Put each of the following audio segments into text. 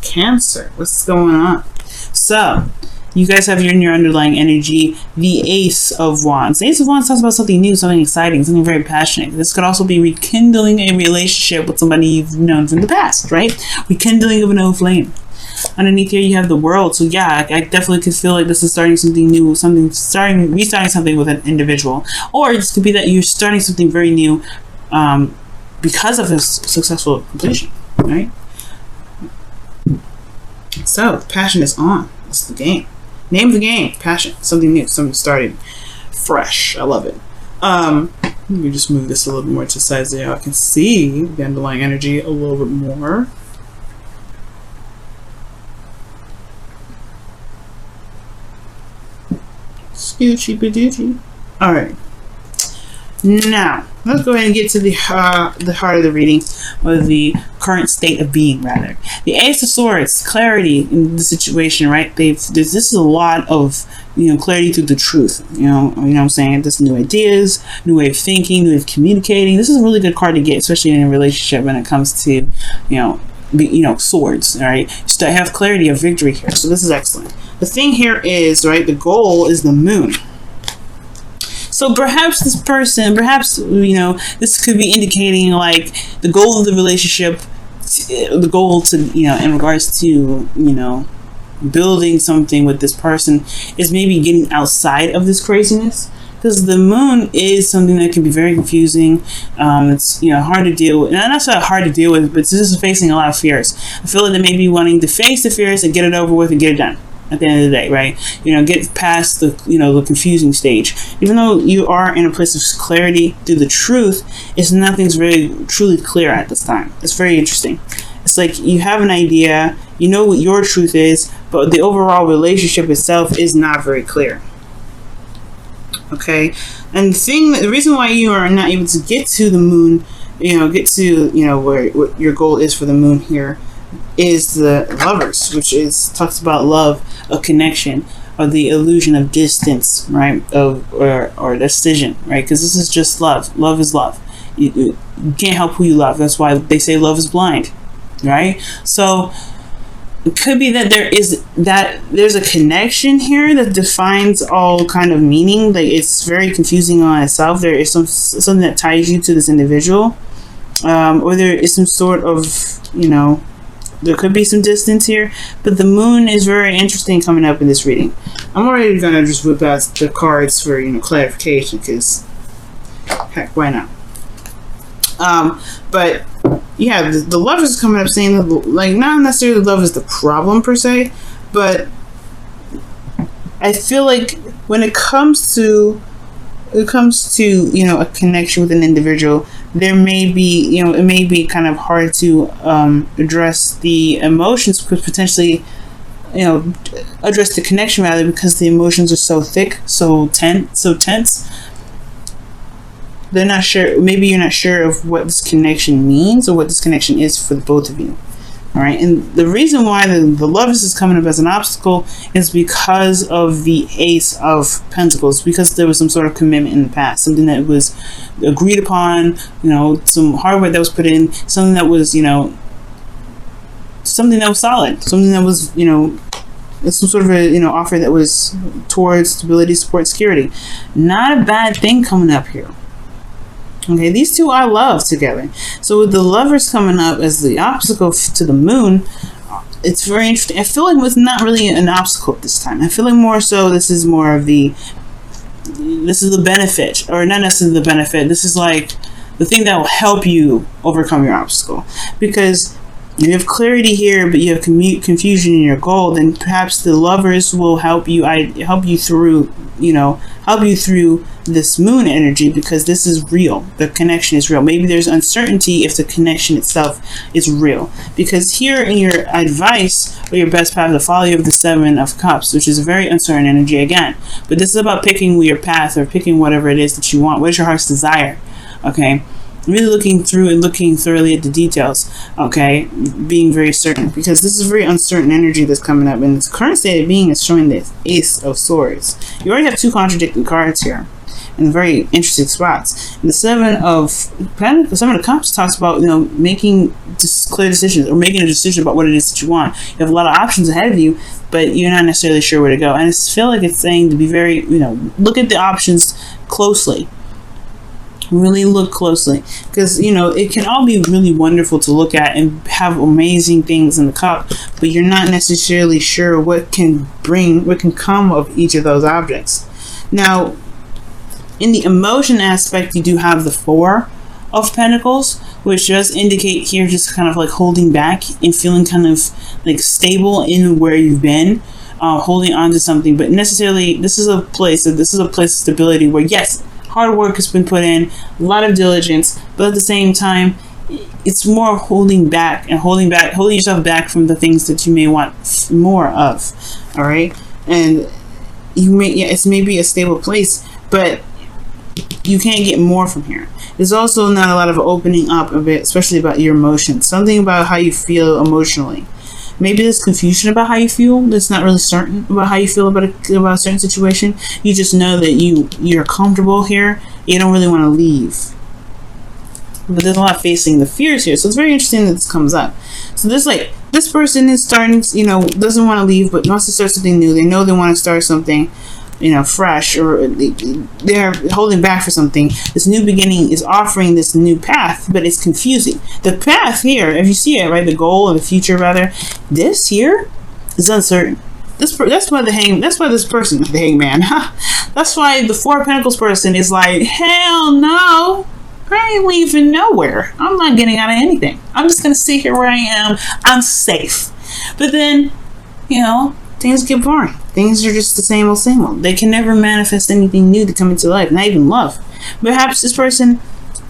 Cancer. What's going on? So, you guys have in your underlying energy the Ace of Wands. The Ace of Wands talks about something new, something exciting, something very passionate. This could also be rekindling a relationship with somebody you've known from the past, right? Rekindling of an old flame. Underneath here, you have the World. So yeah, I definitely could feel like this is starting something new, restarting something with an individual. Or this could be that you're starting something very new because of this successful completion, right? So, passion is on. That's the game. Name of the game, passion. Something new, something starting fresh. I love it. Let me just move this a little bit more to the side so y'all can see the underlying energy a little bit more. Scoochie badoochie. Alright. Now, let's go ahead and get to the heart of the reading, or the current state of being, rather. The Ace of Swords, clarity in the situation, right? This is a lot of, clarity through the truth. You know what I'm saying? There's new ideas, new way of thinking, new way of communicating. This is a really good card to get, especially in a relationship when it comes to, swords, all right? You have clarity of victory here, so this is excellent. The thing here is, right, the goal is the Moon. So perhaps this person, this could be indicating like the goal of the relationship, the goal to, in regards to, building something with this person is maybe getting outside of this craziness. Because the Moon is something that can be very confusing. It's hard to deal with. Not so hard to deal with, but this is facing a lot of fears. I feel like they may be wanting to face the fears and get it over with and get it done. At the end of the day, right? Get past the the confusing stage. Even though you are in a place of clarity through the truth, nothing's very truly clear at this time. It's very interesting. It's like you have an idea, you know what your truth is, but the overall relationship itself is not very clear. Okay, and the reason why you are not able to get to the Moon, where what your goal is for the Moon here, is the Lovers, which talks about love, a connection, or the illusion of distance, right? Or decision, right? Because this is just love. Love is love. You can't help who you love. That's why they say love is blind, right? So it could be that there's a connection here that defines all kind of meaning. Like it's very confusing on itself. There is something that ties you to this individual, or there is some sort of there could be some distance here, but the Moon is very interesting coming up in this reading. I'm already gonna just whip out the cards for clarification, because heck, why not? But yeah, the Love is coming up saying that, like, not necessarily love is the problem per se, but I feel like when it comes to a connection with an individual, there may be it may be kind of hard to address the emotions, potentially address the connection rather, because the emotions are so thick, so tense. They're not sure. Maybe you're not sure of what this connection means or what this connection is for the both of you. All right, and the reason why the Lovers is coming up as an obstacle is because of the Ace of Pentacles, because there was some sort of commitment in the past, something that was agreed upon, some hard work that was put in, something that was, something that was solid, something that was, some sort of a, offer that was towards stability, support, security. Not a bad thing coming up here. Okay, these two are love together. So with the Lovers coming up as the obstacle to the Moon, it's very interesting. I feel like it's not really an obstacle this time. I feel like more so this is more of this is the benefit, or not necessarily the benefit. This is like the thing that will help you overcome your obstacle. Because you have clarity here, but you have confusion in your goal, then perhaps the Lovers will help you through this Moon energy, because this is real. The connection is real. Maybe there's uncertainty if the connection itself is real, because here in your advice or your best path to follow, you have the Seven of Cups, which is a very uncertain energy again. But this is about picking your path, or picking whatever it is that you want. What is your heart's desire? Okay. Really looking through and looking thoroughly at the details, okay, being very certain, because this is very uncertain energy that's coming up, and the current state of being is showing this Ace of Swords. You already have two contradicting cards here. in very interesting spots. And the Seven of Pentacles, Seven of Cups talks about, making just clear decisions, or making a decision about what it is that you want. You have a lot of options ahead of you, but you're not necessarily sure where to go. And I feel like it's saying to be very, look at the options closely. Really look closely, because it can all be really wonderful to look at and have amazing things in the cup, but you're not necessarily sure what can come of each of those objects. Now, in the emotion aspect, you do have the Four of Pentacles, which does indicate here just kind of like holding back and feeling kind of like stable in where you've been, holding on to something. But necessarily, this is a place of stability where, yes, hard work has been put in, a lot of diligence, but at the same time, it's more holding yourself back from the things that you may want more of. All right, and it's maybe a stable place, but you can't get more from here. There's also not a lot of opening up of it, especially about your emotions, something about how you feel emotionally. Maybe there's confusion about how you feel. That's not really certain about how you feel about a certain situation. You just know that you're comfortable here. You don't really want to leave. But there's a lot facing the fears here. So it's very interesting that this comes up. So there's like, this person is starting, doesn't want to leave, but wants to start something new. They know they want to start something, fresh, or they're holding back for something. This new beginning is offering this new path, but it's confusing. The path here, if you see it, right, the goal or the future rather, this here is uncertain. That's why this person, the Hangman, that's why the Four of Pentacles person is like, hell no, I ain't leaving nowhere. I'm not getting out of anything. I'm just gonna sit here where I am. I'm safe. But then, things get boring. Things are just the same old. They can never manifest anything new to come into life, not even love. Perhaps this person,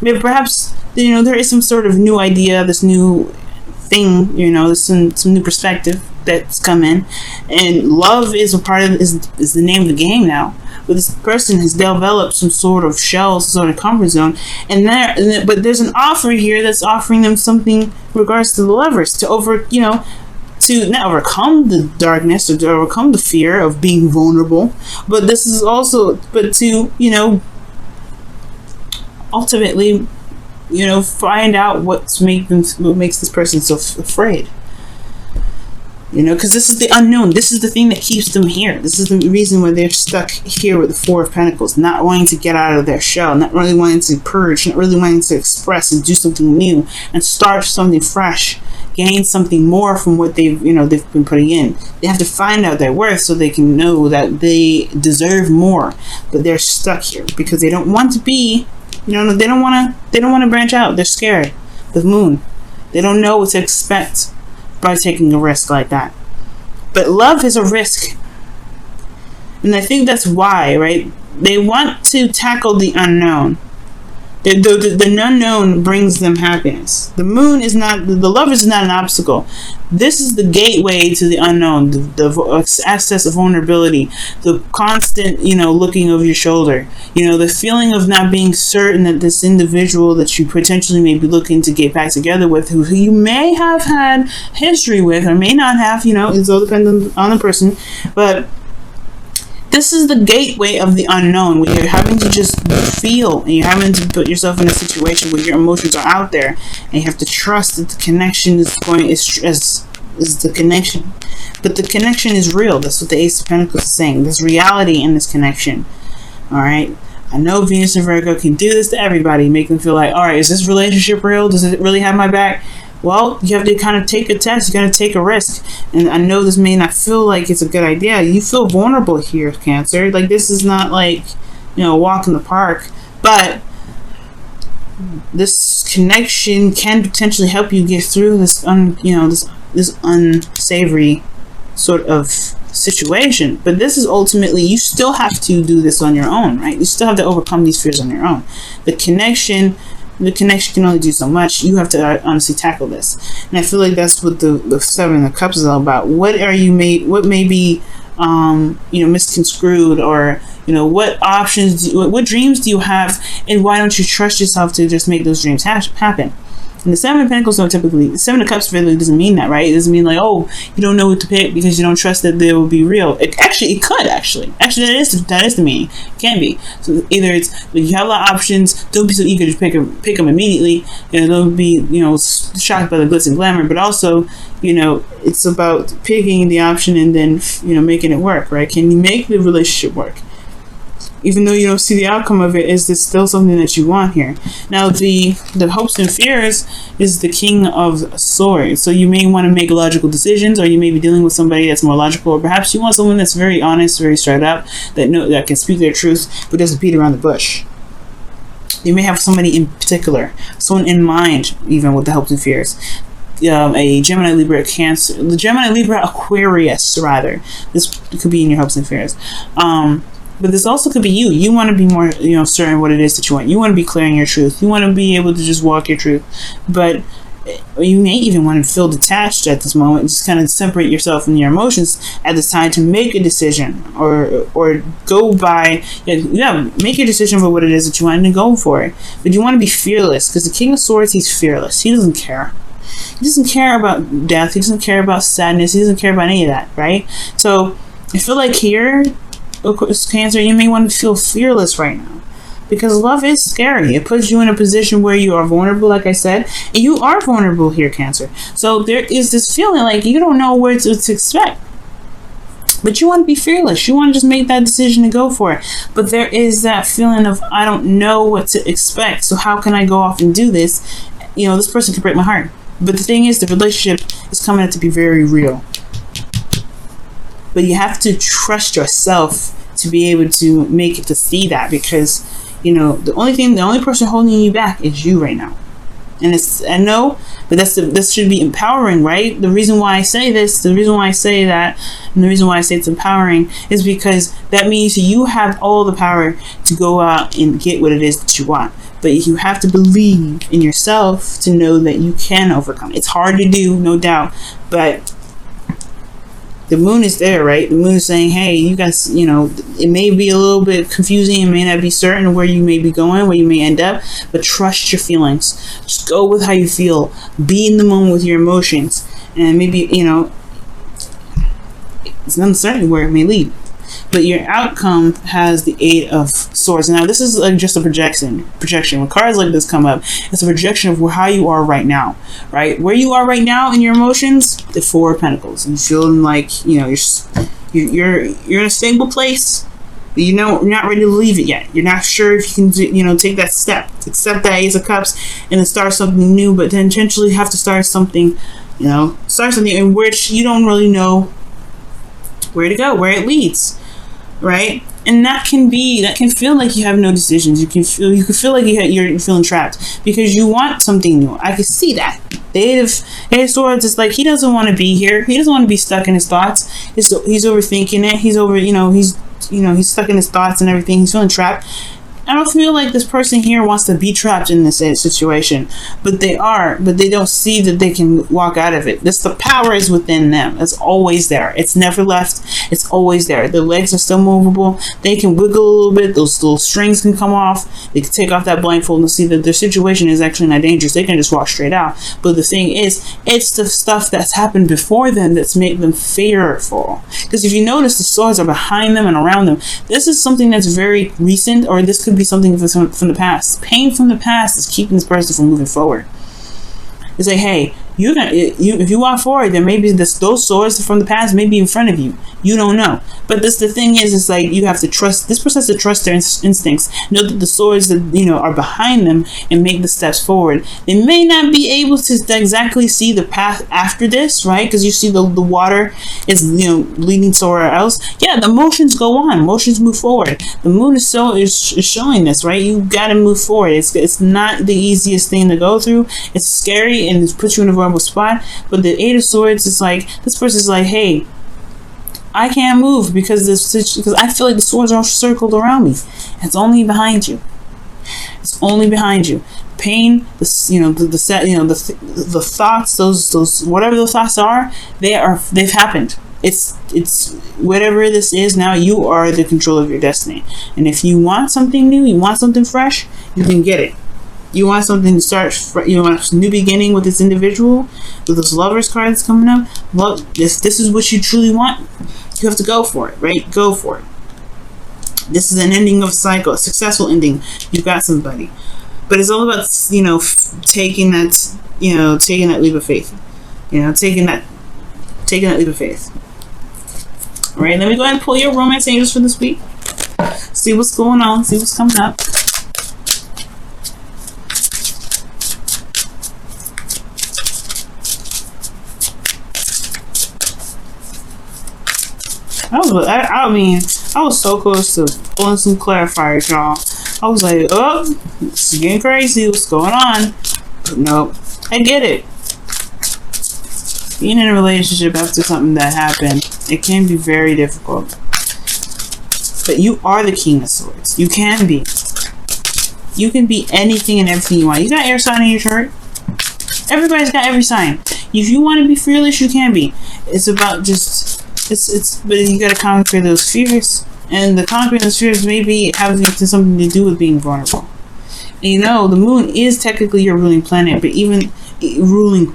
there is some sort of new idea, this new thing, some new perspective that's come in, and love is is the name of the game now. But this person has developed some sort of shell, some sort of comfort zone, but there's an offer here that's offering them something in regards to the Lovers to not overcome the darkness or to overcome the fear of being vulnerable, but this is also, to ultimately, find out what makes this person so afraid. Because this is the unknown. This is the thing that keeps them here. This is the reason why they're stuck here with the Four of Pentacles, not wanting to get out of their shell, not really wanting to purge, not really wanting to express and do something new and start something fresh, gain something more from what they've been putting in. They have to find out their worth so they can know that they deserve more, but they're stuck here because they don't want to be, they don't want to branch out. They're scared. The Moon. They don't know what to expect by taking a risk like that. But love is a risk. And I think that's why, right? They want to tackle the unknown. The unknown brings them happiness. The Moon is not, the Lovers is not an obstacle. This is the gateway to the unknown, the access of vulnerability, the constant, looking over your shoulder, the feeling of not being certain that this individual that you potentially may be looking to get back together with, who you may have had history with or may not have, it's all dependent on the person, but this is the gateway of the unknown, where you're having to just feel, and you're having to put yourself in a situation where your emotions are out there, and you have to trust that the connection is the connection. But the connection is real. That's what the Ace of Pentacles is saying. There's reality in this connection. All right. I know Venus and Virgo can do this to everybody, make them feel like, all right, is this relationship real? Does it really have my back? Well, you have to kind of take a test. You got to take a risk. And I know this may not feel like it's a good idea. You feel vulnerable here, Cancer. Like, this is not like, a walk in the park. But this connection can potentially help you get through this, this unsavory sort of situation. But this is ultimately, you still have to do this on your own, right? You still have to overcome these fears on your own. The connection can only do so much. You have to honestly tackle this, and I feel like that's what the Seven of Cups is all about. What may be misconstrued, or what options what dreams do you have, and why don't you trust yourself to just make those dreams happen? And the Seven of Pentacles don't typically, the Seven of Cups really doesn't mean that, right? It doesn't mean like, oh, you don't know what to pick because you don't trust that they will be real. It could actually that is the meaning. It can be. So either it's like you have a lot of options, don't be so eager to pick them immediately, don't be shocked by the glitz and glamour, but also it's about picking the option and then making it work, right? Can you make the relationship work? Even though you don't see the outcome of it, is this still something that you want here? Now, the hopes and fears is the King of Swords. So you may want to make logical decisions, or you may be dealing with somebody that's more logical, or perhaps you want someone that's very honest, very straight up, that can speak their truth, but doesn't beat around the bush. You may have somebody in particular, someone in mind, even with the hopes and fears. A Gemini, Libra, Cancer, the Gemini, Libra, Aquarius, rather. This could be in your hopes and fears. But this also could be you. You want to be more, certain what it is that you want. You want to be clear in your truth. You want to be able to just walk your truth. But you may even want to feel detached at this moment, just kind of separate yourself from your emotions at this time to make a decision, or go by, make a decision for what it is that you want and go for it. But you want to be fearless, because the King of Swords, he's fearless. He doesn't care. He doesn't care about death. He doesn't care about sadness. He doesn't care about any of that, right? So I feel like here, of course, Cancer, you may want to feel fearless right now, because love is scary. It puts you in a position where you are vulnerable, like I said, and you are vulnerable here, Cancer. So there is this feeling like you don't know what to expect, but you want to be fearless. You want to just make that decision and go for it. But there is that feeling of, I don't know what to expect, so how can I go off and do this? This person could break my heart. But the thing is, the relationship is coming out to be very real. But you have to trust yourself to be able to make it to see that, because the only person holding you back is you right now. And I know, but this should be empowering, right? The reason why I say this, the reason why I say that, and the reason why I say it's empowering is because that means you have all the power to go out and get what it is that you want. But you have to believe in yourself to know that you can overcome. It's hard to do, no doubt, but the moon is there, right? The moon is saying, hey, you guys, it may be a little bit confusing. It may not be certain where you may be going, where you may end up, but trust your feelings. Just go with how you feel. Be in the moment with your emotions. And maybe, it's uncertain where it may lead. But your outcome has the Eight of Swords. Now, this is just a projection. When cards like this come up, it's a projection of how you are right now, right? Where you are right now in your emotions, the Four of Pentacles. You feeling like, you're in a stable place, but you're not ready to leave it yet. You're not sure if you can, take that step, accept that Ace of Cups, and then start something new, but then potentially have to start something in which you don't really know where to go, where it leads. Right? And that can feel like you have no decisions. You can feel like you're feeling trapped because you want something new. I can see that. The Eight of Swords is like, he doesn't want to be here. He doesn't want to be stuck in his thoughts. He's overthinking it. He's stuck in his thoughts and everything. He's feeling trapped. I don't feel like this person here wants to be trapped in this situation, but they don't see that they can walk out of it. The power is within them. It's always there. It's never left. It's always there. Their legs are still movable. They can wiggle a little bit. Those little strings can come off. They can take off that blindfold and see that their situation is actually not dangerous. They can just walk straight out. But the thing is, it's the stuff that's happened before them that's made them fearful. Because if you notice, the swords are behind them and around them. This is something that's very recent, or this could be something from the past. Pain from the past is keeping this person from moving forward. It's like, hey, if you walk forward, there may be those swords from the past may be in front of you. You don't know. But the thing is, it's like you have to trust. This person has to trust their instincts. Know that the swords that are behind them and make the steps forward. They may not be able to exactly see the path after this, right? Because you see the water is leading somewhere else. Yeah, the motions go on. Motions move forward. The moon is showing this, right? You got to move forward. It's not the easiest thing to go through. It's scary and it puts you in a vulnerable spot. But the Eight of Swords is like, this person's like, hey, I can't move because I feel like the swords are circled around me. It's only behind you. It's only behind you. Pain, the thoughts, those whatever those thoughts are, they've happened. It's whatever this is now. You are the control of your destiny. And if you want something new, you want something fresh, you can get it. You want something to start. You want a new beginning with this individual, with this Lovers card that's coming up. Well, this is what you truly want. You have to go for it, right? Go for it. This is an ending of a cycle, a successful ending. You've got somebody, but it's all about taking that leap of faith. Taking that leap of faith. All right, let me go ahead and pull your romance angels for this week. See what's going on. See what's coming up. I was so close to pulling some clarifiers, y'all. I was like, oh, it's getting crazy. What's going on? But nope. I get it. Being in a relationship after something that happened, it can be very difficult. But you are the King of Swords. You can be. You can be anything and everything you want. You got air sign in your chart. Everybody's got every sign. If you want to be fearless, you can be. It's about just... but you gotta conquer those fears, and the conquering those fears maybe having something to do with being vulnerable. And the moon is technically your ruling planet, but even ruling,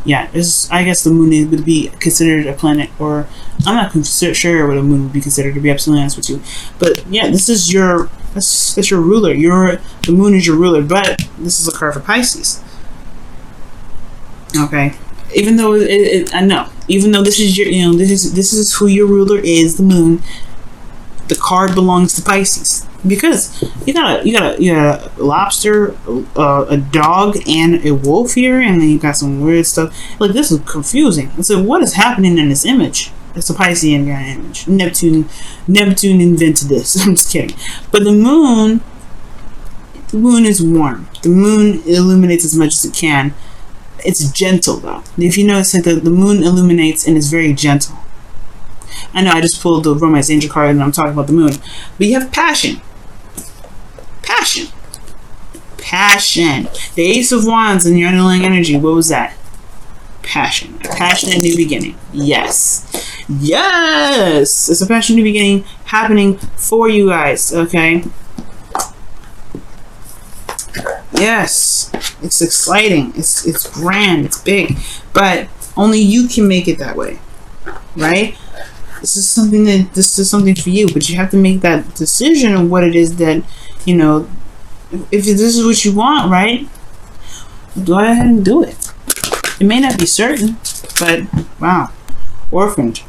yeah, I guess the moon would be considered a planet, or I'm not sure what a moon would be considered, to be absolutely honest with you. But yeah, this is that's your ruler. The moon is your ruler, but this is a card for Pisces. Okay. Even though I know, even though this is your, this is who your ruler is, the moon. The card belongs to Pisces because you got a lobster, a dog, and a wolf here, and then you got some weird stuff. Like, this is confusing. So what is happening in this image? It's a Piscean image. Neptune invented this. I'm just kidding. But the moon is warm. The moon illuminates as much as it can. It's gentle though. If you notice, like the moon illuminates and is very gentle. I know I just pulled the romance angel card and I'm talking about the moon, but you have passion. The Ace of Wands in your underlying energy. What was that? Passion. Passionate new beginning. Yes. It's a passionate new beginning happening for you guys. Okay. Yes, it's exciting, it's grand, it's big, but only you can make it that way, right? This is something for you, but you have to make that decision of what it is that, if this is what you want, right? Go ahead and do it. It may not be certain, but wow, orphaned.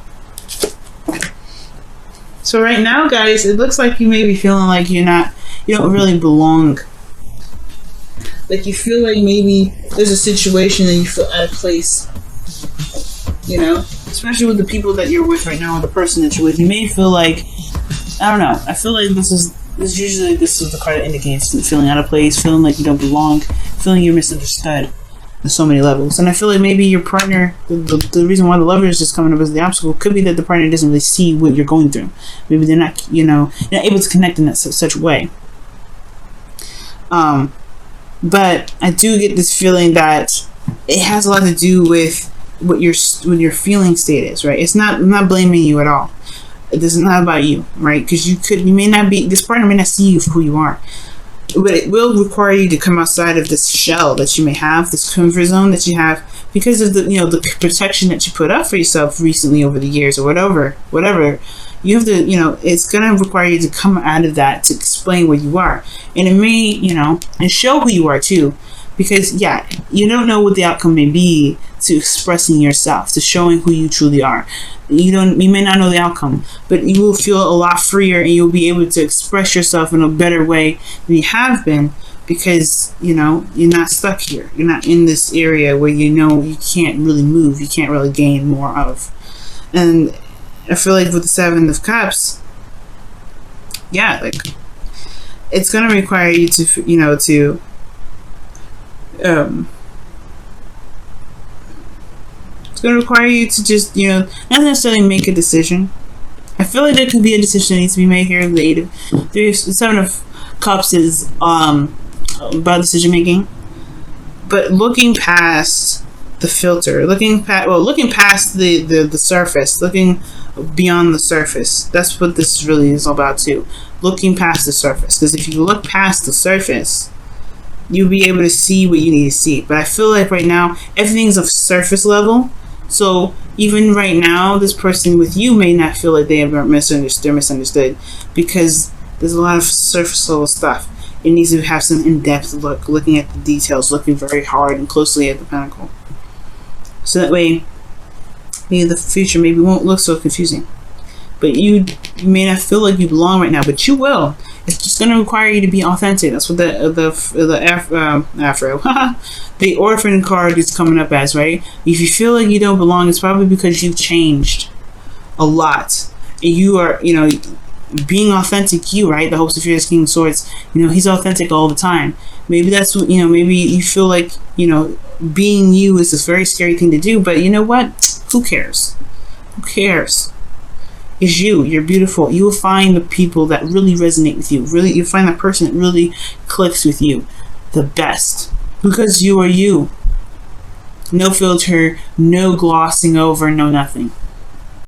So right now, guys, it looks like you may be feeling like you don't really belong. Like, you feel like maybe there's a situation that you feel out of place, especially with the people that you're with right now, or the person that you're with. You may feel like, I don't know, I feel like this is the card that indicates feeling out of place, feeling like you don't belong, feeling you're misunderstood on so many levels. And I feel like maybe your partner, the reason why the Lover is just coming up as the obstacle could be that the partner doesn't really see what you're going through. Maybe they're not, not able to connect in such a way. But I do get this feeling that it has a lot to do with what your feeling state is, right? I'm not blaming you at all. This is not about you, right? Because this partner may not see you for who you are, but it will require you to come outside of this shell that you may have, this comfort zone that you have, because of the protection that you put up for yourself recently over the years, or whatever. You have to, it's going to require you to come out of that to explain what you are. And it may, and show who you are too. Because, yeah, you don't know what the outcome may be to expressing yourself, to showing who you truly are. You may not know the outcome, but you will feel a lot freer, and you'll be able to express yourself in a better way than you have been, because, you're not stuck here. You're not in this area where you can't really move, you can't really gain more of. And I feel like with the Seven of Cups, yeah, like, it's going to require you to, it's going to require you to just, not necessarily make a decision. I feel like there could be a decision that needs to be made here. The Seven of Cups is about decision making, but looking past the filter, looking past the surface, looking beyond the surface. That's what this really is all about too. Looking past the surface, because if you look past the surface, you'll be able to see what you need to see. But I feel like right now everything's of surface level. So even right now, this person with you may not feel like they are misunderstood because there's a lot of surface level stuff. It needs to have some in-depth look, looking at the details, looking very hard and closely at the pentacle. So that way, maybe the future maybe won't look so confusing. But you may not feel like you belong right now, but you will. It's just going to require you to be authentic. That's what the orphan card is coming up as, right? If you feel like you don't belong, it's probably because you've changed a lot. And you are, being authentic, right? The Hopes of Fearless King of Swords, he's authentic all the time. Maybe that's what, maybe you feel like, being you is this very scary thing to do, but you know what? Who cares? Who cares? It's you. You're beautiful. You will find the people that really resonate with you. You'll find that person that really clicks with you the best. Because you are you. No filter, no glossing over, no nothing.